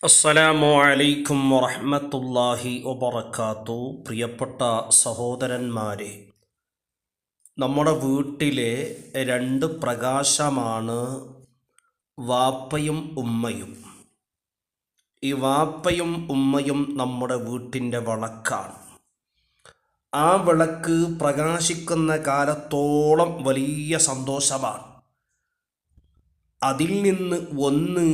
അസ്സലാമു അലൈക്കും വറഹ്മത്തുള്ളാഹി വബറകാത്തു. പ്രിയപ്പെട്ട സഹോദരന്മാരെ, നമ്മുടെ വീട്ടിലെ രണ്ട് പ്രകാശമാണ് വാപ്പയും ഉമ്മയും. ഈ വാപ്പയും ഉമ്മയും നമ്മുടെ വീട്ടിൻ്റെ വിളക്കാണ്. ആ വിളക്ക് പ്രകാശിക്കുന്ന കാലത്തോളം വലിയ സന്തോഷമാണ്. അതിൽ നിന്ന് ഒന്ന്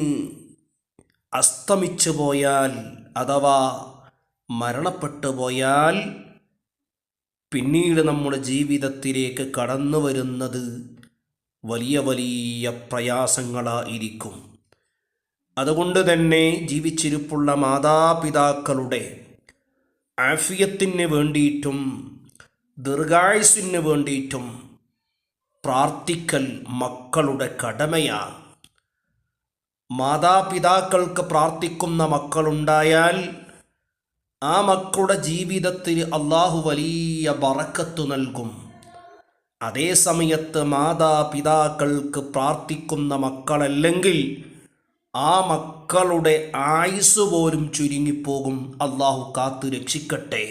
അസ്തമിച്ചു പോയാൽ അഥവാ മരണപ്പെട്ടു പോയാൽ പിന്നീട് നമ്മുടെ ജീവിതത്തിലേക്ക് കടന്നു വരുന്നത് വലിയ വലിയ പ്രയാസങ്ങളായിരിക്കും. അതുകൊണ്ട് തന്നെ ജീവിച്ചിരിപ്പുള്ള മാതാപിതാക്കളുടെ ആഫിയത്തിന് വേണ്ടിയിട്ടും ദീർഘായുസ്സിന് വേണ്ടിയിട്ടും പ്രാർത്ഥിക്കൽ മക്കളുടെ കടമയാണ്. മാതാപിതാക്കൾക്ക് പ്രാർത്ഥിക്കുന്ന മക്കളുണ്ടായാൽ ആ മക്കളുടെ ജീവിതത്തിൽ അള്ളാഹു വലിയ ബറക്കത്ത് നൽകും. അതേ സമയത്ത് മാതാപിതാക്കൾക്ക് പ്രാർത്ഥിക്കുന്ന മക്കളല്ലെങ്കിൽ ആ മക്കളുടെ ആയുസ് പോലും ചുരുങ്ങിപ്പോകും. അള്ളാഹു കാത്തു രക്ഷിക്കട്ടെ.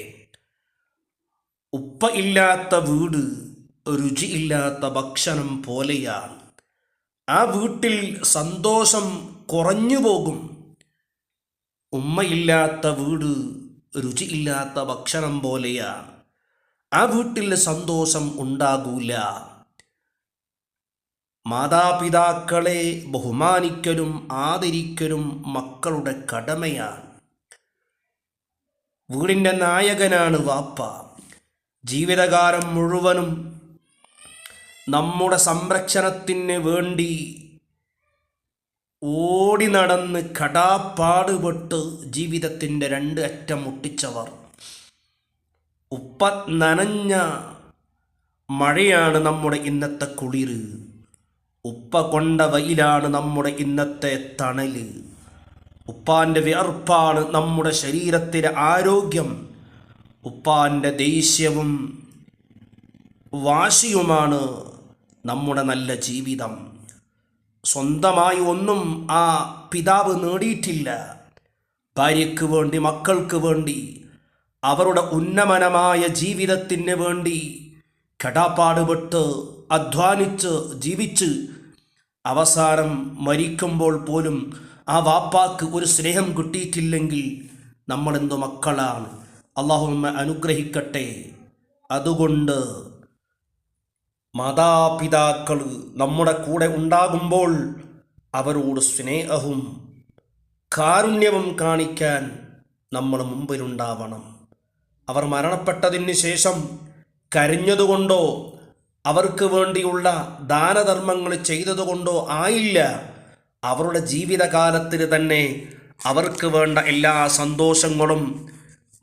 ഉപ്പ ഇല്ലാത്ത വീട് രുചിയില്ലാത്ത ഭക്ഷണം പോലെയാണ്. ആ വീട്ടിൽ സന്തോഷം കുറഞ്ഞു പോകും. ഉമ്മയില്ലാത്ത വീട് രുചിയില്ലാത്ത ഭക്ഷണം പോലെയാണ്. ആ വീട്ടിൽ സന്തോഷം ഉണ്ടാകൂല. മാതാപിതാക്കളെ ബഹുമാനിക്കലും ആദരിക്കലും മക്കളുടെ കടമയാണ്. വീടിൻ്റെ നായകനാണ് വാപ്പ. ജീവിതകാലം മുഴുവനും നമ്മുടെ സംരക്ഷണത്തിന് വേണ്ടി ഓടി നടന്ന് കടാപ്പാടുപെട്ട് ജീവിതത്തിൻ്റെ രണ്ട് അറ്റം മുട്ടിച്ചവർ. ഉപ്പ നനഞ്ഞ മഴയാണ് നമ്മുടെ ഇന്നത്തെ കുളിര്. ഉപ്പ കൊണ്ട വെയിലാണ് നമ്മുടെ ഇന്നത്തെ തണല്. ഉപ്പാൻ്റെ വിയർപ്പാണ് നമ്മുടെ ശരീരത്തിലെ ആരോഗ്യം. ഉപ്പാൻ്റെ ദേഷ്യവും വാശിയുമാണ് നമ്മുടെ നല്ല ജീവിതം. സ്വന്തമായി ഒന്നും ആ പിതാവ് നേടിയിട്ടില്ല. ഭാര്യയ്ക്ക് വേണ്ടി, മക്കൾക്ക് വേണ്ടി, അവരുടെ ഉന്നമനമായ ജീവിതത്തിന് വേണ്ടി കടാപ്പാടുപെട്ട് അധ്വാനിച്ച് ജീവിച്ച് അവസാനം മരിക്കുമ്പോൾ പോലും ആ വാപ്പാക്ക് ഒരു സ്നേഹം കിട്ടിയിട്ടില്ലെങ്കിൽ നമ്മളെന്തു മക്കളാണ്? അല്ലാഹു നമ്മെ അനുഗ്രഹിക്കട്ടെ. അതുകൊണ്ട് മാതാപിതാക്കൾ നമ്മുടെ കൂടെ ഉണ്ടാകുമ്പോൾ അവരോട് സ്നേഹവും കാരുണ്യവും കാണിക്കാൻ നമ്മൾ മുമ്പിലുണ്ടാവണം. അവർ മരണപ്പെട്ടതിന് ശേഷം കരഞ്ഞതുകൊണ്ടോ അവർക്ക് വേണ്ടിയുള്ള ദാനധർമ്മങ്ങൾ ചെയ്തതുകൊണ്ടോ ആയില്ല. അവരുടെ ജീവിതകാലത്തിൽ തന്നെ അവർക്ക് വേണ്ട എല്ലാ സന്തോഷങ്ങളും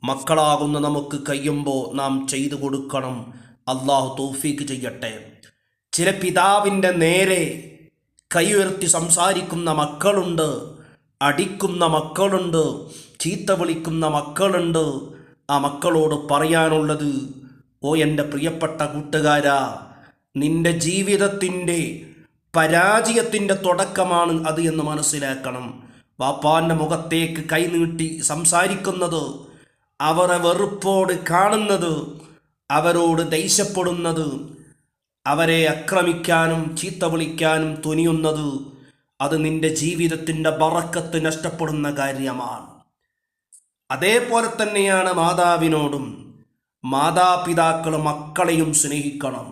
മക്കളാകുന്ന നമുക്ക് കഴിയുമ്പോൾ നാം ചെയ്തു കൊടുക്കണം. അള്ളാഹു തൗഫീക്ക് ചെയ്യട്ടെ. ചില പിതാവിൻ്റെ നേരെ കൈ ഉയർത്തി സംസാരിക്കുന്ന മക്കളുണ്ട്, അടിക്കുന്ന മക്കളുണ്ട്, ചീത്ത വിളിക്കുന്ന മക്കളുണ്ട്. ആ മക്കളോട് പറയാനുള്ളത്, ഓ എൻ്റെ പ്രിയപ്പെട്ട കൂട്ടുകാരാ, നിന്റെ ജീവിതത്തിൻ്റെ പരാജയത്തിൻ്റെ തുടക്കമാണ് അത് എന്ന് മനസ്സിലാക്കണം. വാപ്പാൻ്റെ മുഖത്തേക്ക് കൈനീട്ടി സംസാരിക്കുന്നത്, അവരെ വെറുപ്പോട് കാണുന്നത്, അവരോട് ദേഷ്യപ്പെടുന്നത്, അവരെ ആക്രമിക്കാനും ചീത്ത വിളിക്കാനും തുനിയുന്നത്, അത് നിന്റെ ജീവിതത്തിൻ്റെ ബറക്കത്ത് നഷ്ടപ്പെടുന്ന കാര്യമാണ്. അതേപോലെ തന്നെയാണ് മാതാവിനോടും. മാതാപിതാക്കൾ മക്കളെയും സ്നേഹിക്കണം.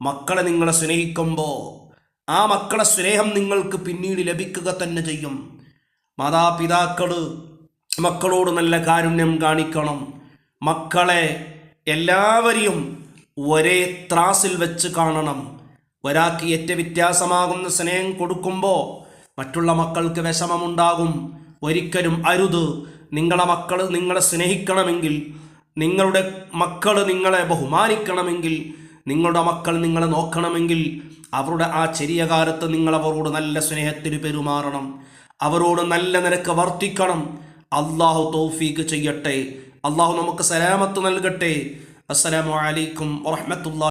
മക്കളെ നിങ്ങളെ സ്നേഹിക്കുമ്പോൾ ആ മക്കളെ സ്നേഹം നിങ്ങൾക്ക് പിന്നീട് ലഭിക്കുക തന്നെ ചെയ്യും. മാതാപിതാക്കൾ മക്കളോട് നല്ല കാരുണ്യം കാണിക്കണം. മക്കളെ എല്ലാവരെയും ഒരേ ത്രാസിൽ വെച്ച് കാണണം. ഒരാൾക്ക് ഏറ്റ വ്യത്യാസമാകുന്ന സ്നേഹം കൊടുക്കുമ്പോൾ മറ്റുള്ള മക്കൾക്ക് വിഷമമുണ്ടാകും. ഒരിക്കലും അരുത്. നിങ്ങളെ മക്കൾ നിങ്ങളെ സ്നേഹിക്കണമെങ്കിൽ, നിങ്ങളുടെ മക്കൾ നിങ്ങളെ ബഹുമാനിക്കണമെങ്കിൽ, നിങ്ങളുടെ മക്കൾ നിങ്ങളെ നോക്കണമെങ്കിൽ അവരുടെ ആ ചെറിയ കാലത്ത് നിങ്ങൾ അവരോട് നല്ല സ്നേഹത്തിൽ പെരുമാറണം. അവരോട് നല്ല നിലക്ക് വർത്തിക്കണം. അള്ളാഹു തൗഫീക്ക് ചെയ്യട്ടെ. അള്ളാഹു നമുക്ക് സലാമത്ത് നൽകട്ടെ. അസ്സലാമു അലൈക്കും വറഹ്മത്തുള്ളാഹി